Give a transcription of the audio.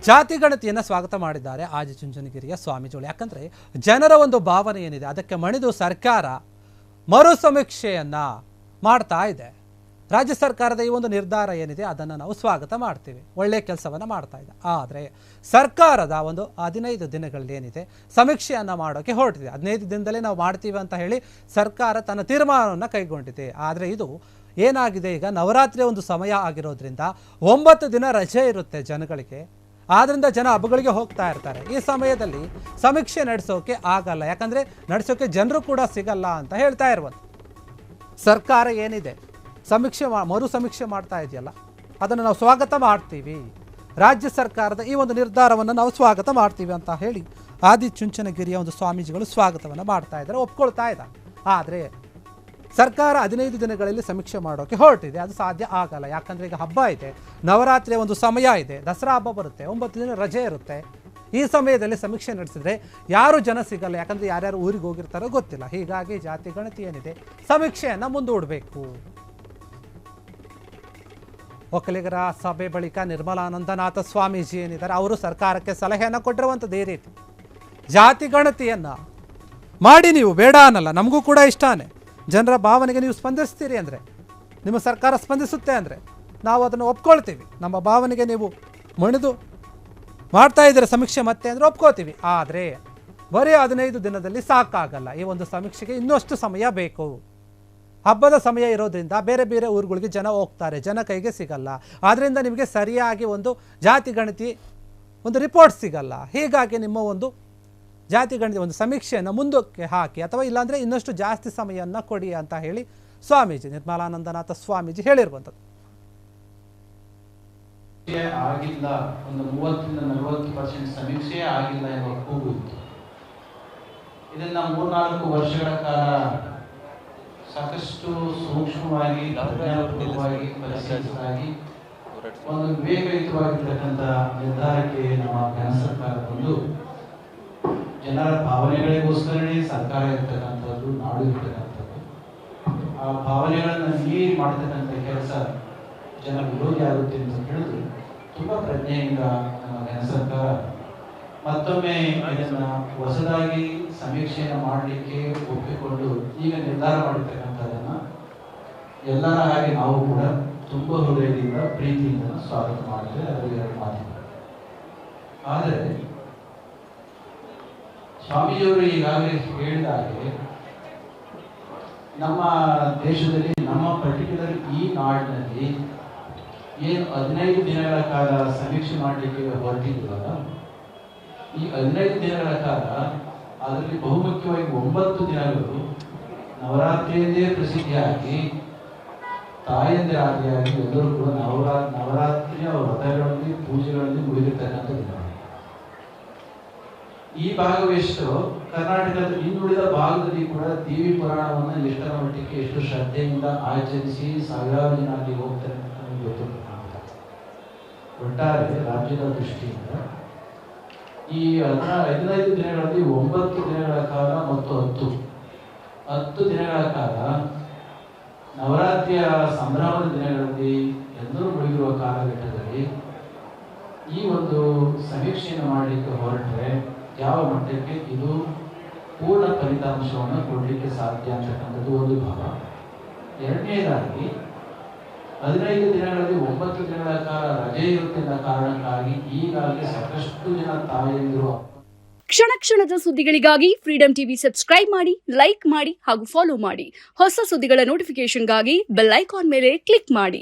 ಜಾತಿ ಗಣತಿಯನ್ನು ಸ್ವಾಗತ ಮಾಡಿದ್ದಾರೆ ಆದಿಚುಂಚನಗಿರಿಯ ಸ್ವಾಮೀಜಿಗಳು. ಯಾಕಂದರೆ ಜನರ ಒಂದು ಭಾವನೆ ಏನಿದೆ ಅದಕ್ಕೆ ಮಣಿದು ಸರ್ಕಾರ ಮರು ಸಮೀಕ್ಷೆಯನ್ನು ಮಾಡ್ತಾ ಇದೆ. ರಾಜ್ಯ ಸರ್ಕಾರದ ಈ ಒಂದು ನಿರ್ಧಾರ ಏನಿದೆ ಅದನ್ನು ನಾವು ಸ್ವಾಗತ ಮಾಡ್ತೀವಿ, ಒಳ್ಳೆಯ ಕೆಲಸವನ್ನು ಮಾಡ್ತಾ ಇದೆ. ಆದರೆ ಸರ್ಕಾರದ ಒಂದು 15 ದಿನಗಳಲ್ಲಿ ಏನಿದೆ ಸಮೀಕ್ಷೆಯನ್ನು ಮಾಡೋಕ್ಕೆ ಹೊರಟಿದೆ. 15 ದಿನದಲ್ಲೇ ನಾವು ಮಾಡ್ತೀವಿ ಅಂತ ಹೇಳಿ ಸರ್ಕಾರ ತನ್ನ ತೀರ್ಮಾನವನ್ನು ಕೈಗೊಂಡಿದೆ. ಆದರೆ ಇದು ಏನಾಗಿದೆ, ಈಗ ನವರಾತ್ರಿ ಒಂದು ಸಮಯ ಆಗಿರೋದ್ರಿಂದ 9 ದಿನ ರಜೆ ಇರುತ್ತೆ ಜನಗಳಿಗೆ. ಆದ್ದರಿಂದ ಜನ ಹಬ್ಬಗಳಿಗೆ ಹೋಗ್ತಾ ಇರ್ತಾರೆ. ಈ ಸಮಯದಲ್ಲಿ ಸಮೀಕ್ಷೆ ನಡೆಸೋಕೆ ಆಗಲ್ಲ, ಯಾಕಂದರೆ ನಡೆಸೋಕೆ ಜನರು ಕೂಡ ಸಿಗಲ್ಲ ಅಂತ ಹೇಳ್ತಾ ಇರುವಂಥ ಸರ್ಕಾರ ಏನಿದೆ ಮರು ಸಮೀಕ್ಷೆ ಮಾಡ್ತಾ ಇದೆಯಲ್ಲ, ಅದನ್ನು ನಾವು ಸ್ವಾಗತ ಮಾಡ್ತೀವಿ. ರಾಜ್ಯ ಸರ್ಕಾರದ ಈ ಒಂದು ನಿರ್ಧಾರವನ್ನು ನಾವು ಸ್ವಾಗತ ಮಾಡ್ತೀವಿ ಅಂತ ಹೇಳಿ ಆದಿಚುಂಚನಗಿರಿಯ ಒಂದು ಸ್ವಾಮೀಜಿಗಳು ಸ್ವಾಗತವನ್ನು ಮಾಡ್ತಾ ಇದ್ದಾರೆ, ಒಪ್ಕೊಳ್ತಾ ಇದ್ದಾರೆ. ಆದರೆ ಸರ್ಕಾರ 15 ದಿನಗಳಲ್ಲಿ ಸಮೀಕ್ಷೆ ಮಾಡೋಕ್ಕೆ ಹೊರಟಿದೆ. ಅದು ಸಾಧ್ಯ ಆಗಲ್ಲ, ಯಾಕಂದರೆ ಈಗ ಹಬ್ಬ ಇದೆ, ನವರಾತ್ರಿಯ ಒಂದು ಸಮಯ ಇದೆ, ದಸರಾ ಹಬ್ಬ ಬರುತ್ತೆ, 9 ದಿನ ರಜೆ ಇರುತ್ತೆ. ಈ ಸಮಯದಲ್ಲಿ ಸಮೀಕ್ಷೆ ನಡೆಸಿದ್ರೆ ಯಾರು ಜನ ಸಿಗಲ್ಲ, ಯಾಕಂದರೆ ಯಾರ್ಯಾರು ಊರಿಗೆ ಹೋಗಿರ್ತಾರೋ ಗೊತ್ತಿಲ್ಲ. ಹೀಗಾಗಿ ಜಾತಿ ಗಣತಿ ಏನಿದೆ ಸಮೀಕ್ಷೆಯನ್ನು ಮುಂದೂಡಬೇಕು. ಒಕ್ಕಲಿಗರ ಸಭೆ ಬಳಿಕ ನಿರ್ಮಲಾನಂದನಾಥ ಸ್ವಾಮೀಜಿ ಏನಿದ್ದಾರೆ ಅವರು ಸರ್ಕಾರಕ್ಕೆ ಸಲಹೆಯನ್ನು ಕೊಟ್ಟಿರುವಂಥದ್ದು ಈ ರೀತಿ, ಜಾತಿ ಗಣತಿಯನ್ನು ಮಾಡಿ, ನೀವು ಬೇಡ ಅನ್ನಲ್ಲ, ನಮಗೂ ಕೂಡ ಇಷ್ಟನೇ. ಜನರ ಭಾವನೆಗೆ ನೀವು ಸ್ಪಂದಿಸ್ತೀರಿ ಅಂದರೆ, ನಿಮ್ಮ ಸರ್ಕಾರ ಸ್ಪಂದಿಸುತ್ತೆ ಅಂದರೆ ನಾವು ಅದನ್ನು ಒಪ್ಕೊಳ್ತೀವಿ. ನಮ್ಮ ಭಾವನೆಗೆ ನೀವು ಮಣಿದು ಮಾಡ್ತಾ ಇದ್ದೀರ ಸಮೀಕ್ಷೆ ಮತ್ತೆ ಅಂದರೆ ಒಪ್ಕೋತೀವಿ. ಆದರೆ ಬರೀ 15 ದಿನದಲ್ಲಿ ಸಾಕಾಗಲ್ಲ. ಈ ಒಂದು ಸಮೀಕ್ಷೆಗೆ ಇನ್ನಷ್ಟು ಸಮಯ ಬೇಕು. ಹಬ್ಬದ ಸಮಯ ಇರೋದ್ರಿಂದ ಬೇರೆ ಬೇರೆ ಊರುಗಳಿಗೆ ಜನ ಹೋಗ್ತಾರೆ, ಜನ ಕೈಗೆ ಸಿಗಲ್ಲ. ಆದ್ದರಿಂದ ನಿಮಗೆ ಸರಿಯಾಗಿ ಒಂದು ಜಾತಿ ಗಣತಿ ಒಂದು ರಿಪೋರ್ಟ್ ಸಿಗಲ್ಲ. ಹೀಗಾಗಿ ನಿಮ್ಮ ಒಂದು ಜಾತಿ ಗಣತಿ ಒಂದು ಸಮೀಕ್ಷೆಯನ್ನು ಮುಂದಕ್ಕೆ ಹಾಕಿ, ಅಥವಾ ಇಲ್ಲಾಂದರೆ ಇನ್ನಷ್ಟು ಜಾಸ್ತಿ ಸಮಯವನ್ನು ಕೊಡಿ ಅಂತ ಹೇಳಿ ಸ್ವಾಮೀಜಿ ನಿರ್ಮಲಾನಂದನಾಥ ಸ್ವಾಮೀಜಿ ಹೇಳಿರುವಂಥದ್ದು. ಆಗಿಲ್ಲ, ಒಂದು 30-40% ಸಮೀಕ್ಷೆ ಆಗಿಲ್ಲ ಎಂಬ ಕೂಗು ಇತ್ತು. ಇದನ್ನ 3-4 ವರ್ಷಗಳ ಕಾಲ ಸಾಕಷ್ಟು ಸೂಕ್ಷ್ಮವಾಗಿ ಪರಿಶೀಲಿಸಲಾಗಿ ಒಂದು ವಿವೇಕಯುತವಾಗಿರ್ತಕ್ಕಂಥ ನಿರ್ಧಾರಕ್ಕೆ ನಮ್ಮ ಕೇಂದ್ರ ಸರ್ಕಾರ ಬಂದು ಜನರ ಭಾವನೆಗಳಿಗೋಸ್ಕರನೇ ಸರ್ಕಾರ ಇರ್ತಕ್ಕಂಥದ್ದು, ನಾಡು ಇರ್ತಕ್ಕಂಥದ್ದು. ಆ ಭಾವನೆಗಳನ್ನು ಮೀರಿ ಮಾಡತಕ್ಕಂಥ ಕೆಲಸ ಜನ ವಿರೋಧಿ ಆಗುತ್ತೆ ಅಂತ ಹೇಳಿದ್ರು ತುಂಬಾ ಪ್ರಜ್ಞೆಯಿಂದ ನಮ್ಮ ಕೇಂದ್ರ ಸರ್ಕಾರ ಮತ್ತೊಮ್ಮೆ ಇದನ್ನ ಹೊಸದಾಗಿ ಸಮೀಕ್ಷೆಯನ್ನು ಮಾಡಲಿಕ್ಕೆ ಒಪ್ಪಿಕೊಂಡು ಈಗ ನಿರ್ಧಾರ ಮಾಡಿರ್ತಕ್ಕಂಥದ್ದನ್ನ ಎಲ್ಲರ ಹಾಗೆ ನಾವು ಕೂಡ ತುಂಬ ಹೃದಯದಿಂದ ಪ್ರೀತಿಯಿಂದ ಸ್ವಾಗತ ಮಾಡಿದ್ರೆ ಅದರಲ್ಲಿ 2 ಮಾತಿಲ್ಲ. ಆದರೆ ಸ್ವಾಮೀಜಿಯವರು ಈಗಾಗಲೇ ಹೇಳಿದ ಹಾಗೆ ನಮ್ಮ ದೇಶದಲ್ಲಿ, ನಮ್ಮ ಪರ್ಟಿಕ್ಯುಲರ್ ಈ ನಾಡಿನಲ್ಲಿ ಏನು 15 ದಿನಗಳ ಕಾಲ ಸಮೀಕ್ಷೆ ಮಾಡಲಿಕ್ಕೆ ಹೊರಟಿದ್ವಲ್ಲ, ಈ 15 ದಿನಗಳ ಕಾಲ ಅದರಲ್ಲಿ ಬಹುಮುಖ್ಯವಾಗಿ 9 ದಿನಗಳು ನವರಾತ್ರಿಯಂದೇ ಪ್ರಸಿದ್ಧಿಯಾಗಿ ತಾಯಂದಿರಾದಿಯಾಗಿ ಎಲ್ಲರೂ ಕೂಡ ನವರಾತ್ರಿಯ ವ್ರತಗಳಲ್ಲಿ ಪೂಜೆಗಳಲ್ಲಿ ಮುಗಿದಿರ್ತಕ್ಕಂಥ ದಿನ. ಈ ಭಾಗವೆಷ್ಟು ಕರ್ನಾಟಕದ ಇನ್ನುಳಿದ ಭಾಗದಲ್ಲಿ ಕೂಡ ದೇವಿ ಪುರಾಣವನ್ನು ಎಷ್ಟರ ಮಟ್ಟಿಗೆ ಎಷ್ಟು ಶ್ರದ್ಧೆಯಿಂದ ಆಚರಿಸಿ ಸಾವಿರಾರು ಜನ ಅಲ್ಲಿ ಹೋಗ್ತಾರೆ ಅಂತ ನಮಗೆ ಗೊತ್ತಿಲ್ಲ. ಒಟ್ಟಾರೆ ರಾಜ್ಯದ ದೃಷ್ಟಿಯಿಂದ ಈ 15 ದಿನಗಳಲ್ಲಿ 9 ದಿನಗಳ ಕಾಲ ಮತ್ತು 10 ದಿನಗಳ ಕಾಲ ನವರಾತ್ರಿಯ ಸಂಭ್ರಮದ ದಿನಗಳಲ್ಲಿ ಎಲ್ಲರೂ ಮುಳುಗಿರುವ ಕಾಲಘಟ್ಟದಲ್ಲಿ ಈ ಒಂದು ಸಮೀಕ್ಷೆಯನ್ನು ಮಾಡಲಿಕ್ಕೆ ಹೊರಟ್ರೆ ಯಾವ ಮಟ್ಟಕ್ಕೆ ಇದು ಪೂರ್ಣ ಫಲಿತಾಂಶವನ್ನು ಕೊಡಲಿಕ್ಕೆ ಸಾಧ್ಯ ಅಂತಕ್ಕಂಥದ್ದು ಒಂದು ಭಾವ. ಎರಡನೇದಾಗಿ 15 ದಿನಗಳಲ್ಲಿ 9 ದಿನಗಳ ಕಾಲ ರಜೆ ಇರುತ್ತಿದ್ದ ಕಾರಣಕ್ಕಾಗಿ ಈಗಾಗಲೇ ಸಾಕಷ್ಟು ಜನ ತಾಯಂದಿರು ಕ್ಷಣ ಕ್ಷಣದ ಸುದ್ದಿಗಳಿಗಾಗಿ ಫ್ರೀಡಂ ಟಿವಿ ಸಬ್ಸ್ಕ್ರೈಬ್ ಮಾಡಿ, ಲೈಕ್ ಮಾಡಿ ಹಾಗೂ ಫಾಲೋ ಮಾಡಿ. ಹೊಸ ಸುದ್ದಿಗಳ ನೋಟಿಫಿಕೇಶನ್ಗಾಗಿ ಬೆಲ್ ಐಕಾನ್ ಮೇಲೆ ಕ್ಲಿಕ್ ಮಾಡಿ.